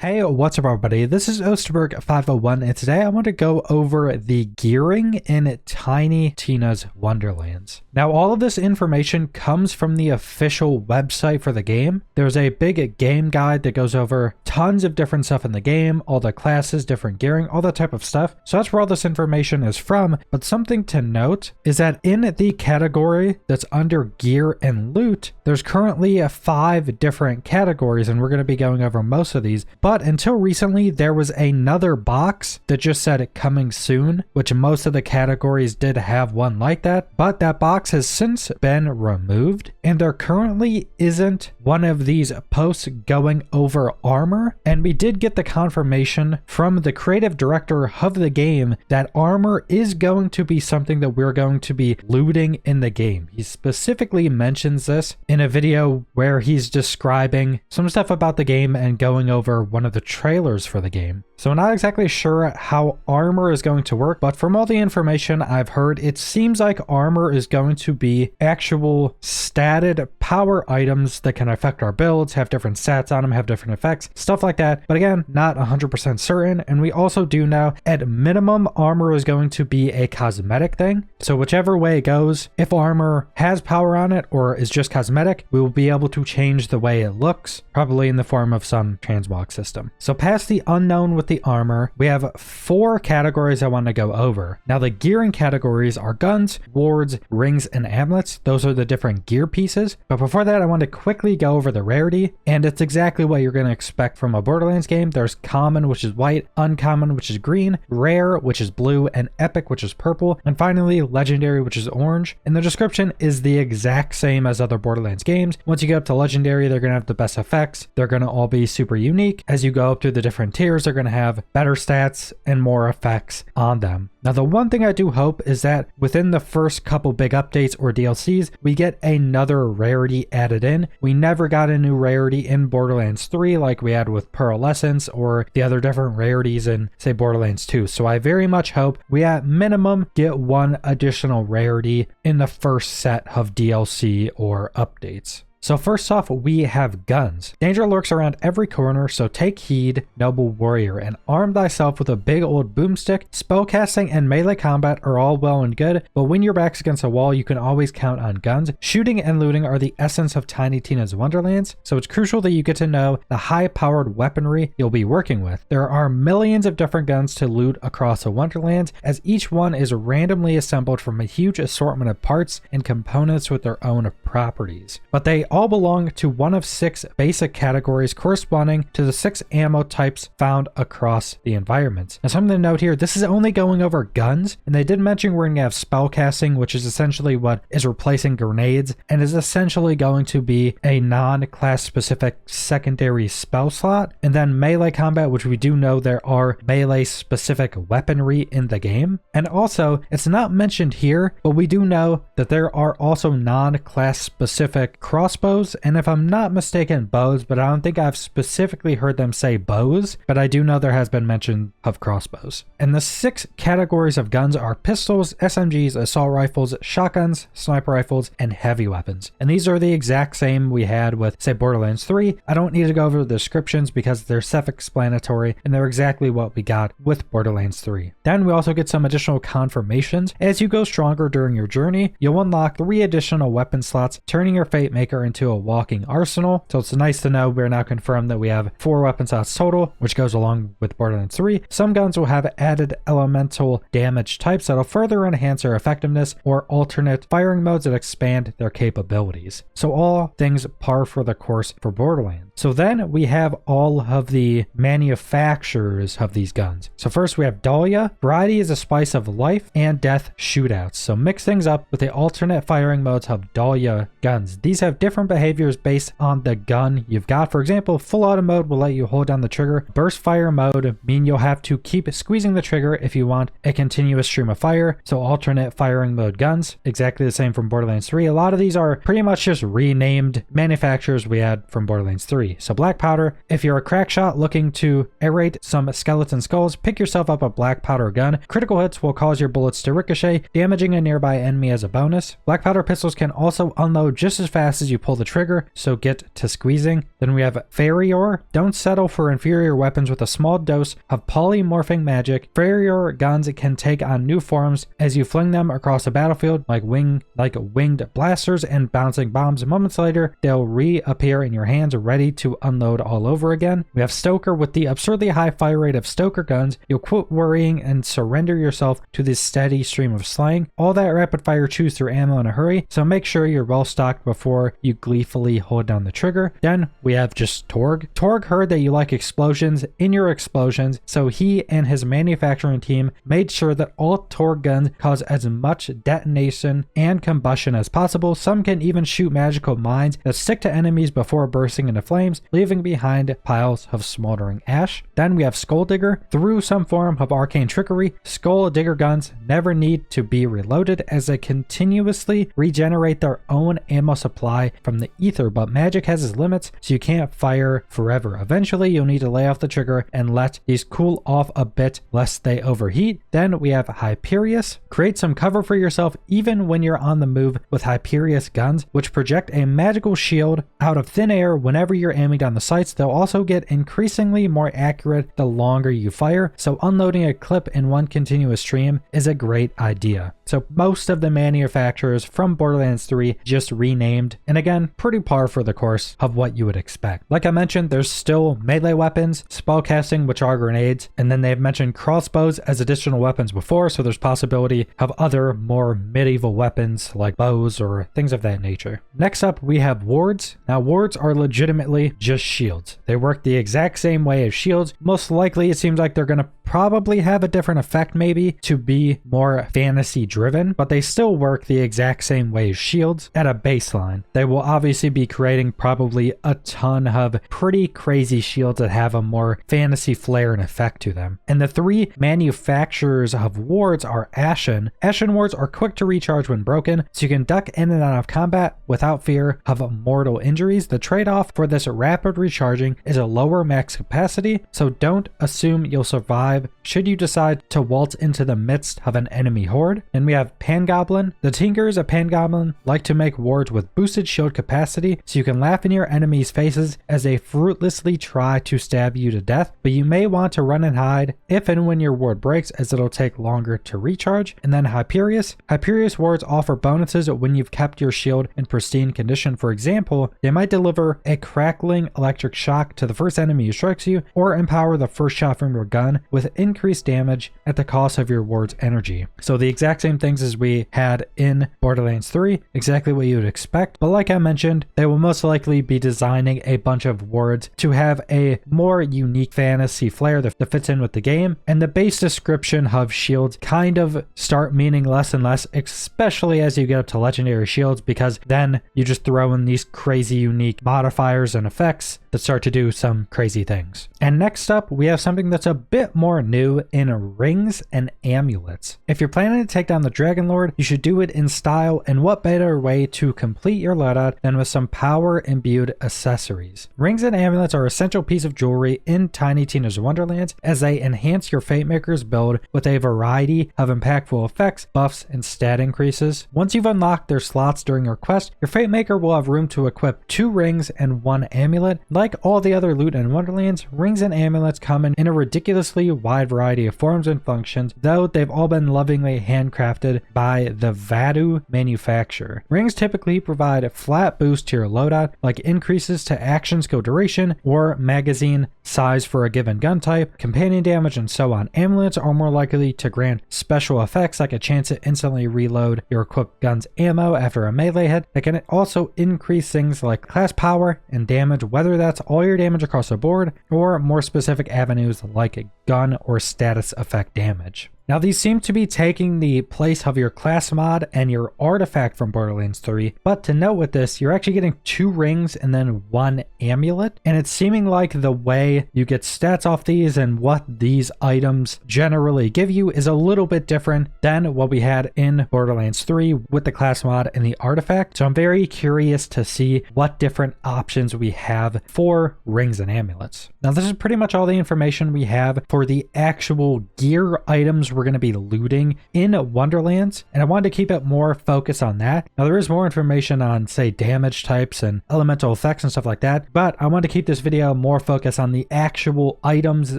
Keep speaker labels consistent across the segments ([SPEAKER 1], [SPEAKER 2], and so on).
[SPEAKER 1] Hey, what's up everybody? This is Osterberg501 and today I want to go over the gearing in Tiny Tina's Wonderlands. Now all of this information comes from the official website for the game. There's a big game guide that goes over tons of different stuff in the game, all the classes, different gearing, all that type of stuff. So that's where all this information is from. But something to note is that in the category that's under gear and loot, there's currently 5 different categories and we're going to be going over most of these. But until recently, there was another box that just said coming soon, which most of the categories did have one like that, but that box has since been removed and there currently isn't one of these posts going over armor. And we did get the confirmation from the creative director of the game that armor is going to be something that we're going to be looting in the game. He specifically mentions this in a video where he's describing some stuff about the game and going over one of the trailers for the game. So I'm not exactly sure how armor is going to work, but from all the information I've heard, it seems like armor is going to be actual statted power items that can affect our builds, have different stats on them, have different effects, stuff like that. But again, not 100% certain. And we also do know at minimum armor is going to be a cosmetic thing. So whichever way it goes, if armor has power on it or is just cosmetic, we will be able to change the way it looks, probably in the form of some transmog system. So past the unknown with the armor, we have 4 categories I want to go over. Now the gearing categories are guns, wards, rings, and amulets. Those are the different gear pieces. But before that, I want to quickly go over the rarity, and it's exactly what you're going to expect from a Borderlands game. There's common, which is white, uncommon, which is green, rare, which is blue, and epic, which is purple, and finally legendary, which is orange. And the description is the exact same as other Borderlands games. Once you get up to legendary, they're going to have the best effects. They're going to all be super unique. As you go up through the different tiers, they're going to have better stats and more effects on them. Now the one thing I do hope is that within the first couple big updates or DLCs, we get another rarity added in. We never got a new rarity in Borderlands 3 like we had with Pearlescence or the other different rarities in, say, Borderlands 2. So I very much hope we at minimum get one additional rarity in the first set of DLC or updates. So first off, we have guns. Danger lurks around every corner, so take heed, noble warrior, and arm thyself with a big old boomstick. Spellcasting and melee combat are all well and good, but when your back's against a wall, you can always count on guns. Shooting and looting are the essence of Tiny Tina's Wonderlands, so it's crucial that you get to know the high-powered weaponry you'll be working with. There are millions of different guns to loot across the Wonderlands, as each one is randomly assembled from a huge assortment of parts and components with their own properties. But they all belong to one of 6 basic categories corresponding to the 6 ammo types found across the environments. Now something to note here, this is only going over guns, and they did mention we're going to have spellcasting, which is essentially what is replacing grenades and is essentially going to be a non-class specific secondary spell slot, and then melee combat, which we do know there are melee specific weaponry in the game. And also, it's not mentioned here, but we do know that there are also non-class specific crossbows, and if I'm not mistaken, bows, but I don't think I've specifically heard them say bows, but I do know there has been mention of crossbows. And the 6 categories of guns are pistols, SMGs, assault rifles, shotguns, sniper rifles, and heavy weapons. And these are the exact same we had with, say, Borderlands 3. I don't need to go over the descriptions because they're self-explanatory and they're exactly what we got with Borderlands 3. Then we also get some additional confirmations. As you go stronger during your journey, you'll unlock 3 additional weapon slots, turning your Fate Maker into a walking arsenal. So it's nice to know we're now confirmed that we have 4 weapon slots total, which goes along with Borderlands 3. Some guns will have added elemental damage types that'll further enhance their effectiveness or alternate firing modes that expand their capabilities. So all things par for the course for Borderlands. So then we have all of the manufacturers of these guns. So first we have Dahlia. Variety is a spice of life and death shootouts. So mix things up with the alternate firing modes of Dahlia guns. These have different behaviors based on the gun you've got. For example, full auto mode will let you hold down the trigger. Burst fire mode mean you'll have to keep squeezing the trigger if you want a continuous stream of fire. So alternate firing mode guns, exactly the same from Borderlands 3. A lot of these are pretty much just renamed manufacturers we had from Borderlands 3. 3. So black powder. If you're a crack shot looking to aerate some skeleton skulls, pick yourself up a black powder gun. Critical hits will cause your bullets to ricochet, damaging a nearby enemy as a bonus. Black powder pistols can also unload just as fast as you pull the trigger, so get to squeezing. Then we have Farrior. Don't settle for inferior weapons with a small dose of polymorphing magic. Farrior guns can take on new forms as you fling them across the battlefield like winged blasters and bouncing bombs. Moments later, they'll reappear in your hands ready to unload all over again. We have Stoker. With the absurdly high fire rate of Stoker guns, you'll quit worrying and surrender yourself to this steady stream of slaying. All that rapid fire chews through ammo in a hurry, so make sure you're well stocked before you gleefully hold down the trigger. Then we have just Torg. Torg heard that you like explosions in your explosions, so he and his manufacturing team made sure that all Torg guns cause as much detonation and combustion as possible. Some can even shoot magical mines that stick to enemies before bursting into flames, leaving behind piles of smoldering ash. Then we have Skulldigger. Through some form of arcane trickery, Skulldigger guns never need to be reloaded as they continuously regenerate their own ammo supply from the ether, but magic has its limits, so you can't fire forever. Eventually, you'll need to lay off the trigger and let these cool off a bit lest they overheat. Then we have Hyperius. Create some cover for yourself even when you're on the move with Hyperius guns, which project a magical shield out of thin air whenever you're aiming down the sights. They'll also get increasingly more accurate the longer you fire, so unloading a clip in one continuous stream is a great idea. So most of the manufacturers from Borderlands 3 just renamed, and again, pretty par for the course of what you would expect. Like I mentioned, there's still melee weapons, spellcasting, which are grenades, and then they've mentioned crossbows as additional weapons before, so there's possibility of other more medieval weapons like bows or things of that nature. Next up, we have wards. Now, wards are legitimately just shields. They work the exact same way as shields. Most likely, it seems like they're going to probably have a different effect maybe to be more fantasy driven, but they still work the exact same way as shields at a baseline. They will obviously be creating probably a ton of pretty crazy shields that have a more fantasy flair and effect to them. And the three manufacturers of wards are Ashen. Ashen wards are quick to recharge when broken, so you can duck in and out of combat without fear of mortal injuries. The trade-off for this rapid recharging is a lower max capacity, so don't assume you'll survive should you decide to waltz into the midst of an enemy horde. And we have Pangoblin. The Tinkers of Pangoblin like to make wards with boosted shield capacity, so you can laugh in your enemies' faces as they fruitlessly try to stab you to death, but you may want to run and hide if and when your ward breaks, as it'll take longer to recharge. And then Hyperius. Hyperius wards offer bonuses when you've kept your shield in pristine condition. For example, they might deliver a crackling electric shock to the first enemy who strikes you, or empower the first shot from your gun with increased damage at the cost of your ward's energy. So the exact same things as we had in Borderlands 3, exactly what you would expect. But like I mentioned, they will most likely be designing a bunch of wards to have a more unique fantasy flair that fits in with the game. And the base description of shields kind of start meaning less and less, especially as you get up to legendary shields, because then you just throw in these crazy unique modifiers and effects that start to do some crazy things. And next up, we have something that's a bit more new in rings and amulets. If you're planning to take down the Dragon Lord, you should do it in style, and what better way to complete your loadout than with some power-imbued accessories. Rings and amulets are an essential piece of jewelry in Tiny Tina's Wonderlands, as they enhance your Fate Maker's build with a variety of impactful effects, buffs, and stat increases. Once you've unlocked their slots during your quest, your Fate Maker will have room to equip 2 rings and 1 amulet. Like all the other loot in Wonderlands, rings and amulets come in a ridiculously wide variety of forms and functions, though they've all been lovingly handcrafted by the Vadu manufacturer. Rings typically provide a flat boost to your loadout, like increases to action skill duration or magazine size for a given gun type, companion damage, and so on. Amulets are more likely to grant special effects, like a chance to instantly reload your equipped gun's ammo after a melee hit. They can also increase things like class power and damage, whether that's all your damage across the board or more specific avenues like gun or status effect damage. Now these seem to be taking the place of your class mod and your artifact from Borderlands 3, but to note with this, you're actually getting 2 rings and then 1 amulet, and it's seeming like the way you get stats off these and what these items generally give you is a little bit different than what we had in Borderlands 3 with the class mod and the artifact. So I'm very curious to see what different options we have for rings and amulets. Now this is pretty much all the information we have for the actual gear items we're going to be looting in Wonderlands, and I wanted to keep it more focused on that. Now there is more information on, say, damage types and elemental effects and stuff like that, but I wanted to keep this video more focused on the actual items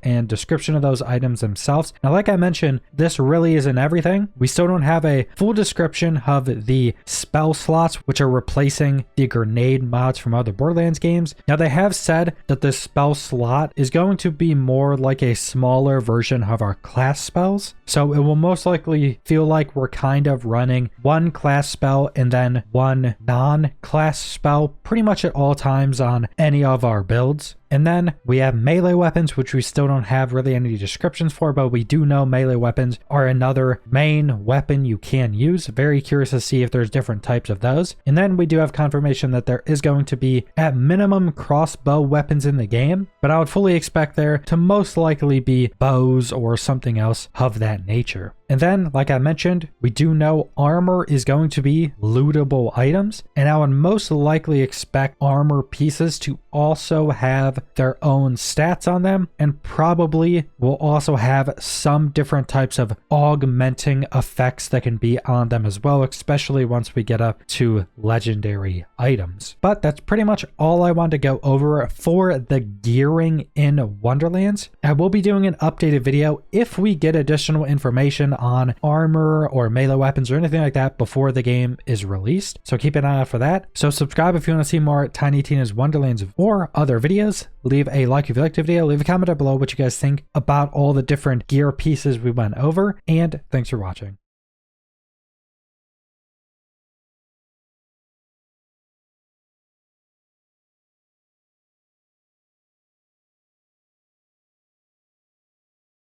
[SPEAKER 1] and description of those items themselves. Now like I mentioned, this really isn't everything. We still don't have a full description of the spell slots which are replacing the grenade mods from other Borderlands games. Now they have said that the spell slot is going to be more like a smaller version of our class spells, so it will most likely feel like we're kind of running 1 class spell and then 1 non-class spell pretty much at all times on any of our builds. And then we have melee weapons, which we still don't have really any descriptions for, but we do know melee weapons are another main weapon you can use. Very curious to see if there's different types of those. And then we do have confirmation that there is going to be at minimum crossbow weapons in the game, but I would fully expect there to most likely be bows or something else of that nature. And then, like I mentioned, we do know armor is going to be lootable items, and I would most likely expect armor pieces to also have their own stats on them, and probably will also have some different types of augmenting effects that can be on them as well, especially once we get up to legendary items. But that's pretty much all I wanted to go over for the gearing in Wonderlands. I will be doing an updated video if we get additional information on armor or melee weapons or anything like that before the game is released, so keep an eye out for that. So subscribe if you want to see more Tiny Tina's Wonderlands or other videos. Leave a like if you liked the video, leave a comment down below what you guys think about all the different gear pieces we went over, and thanks for watching.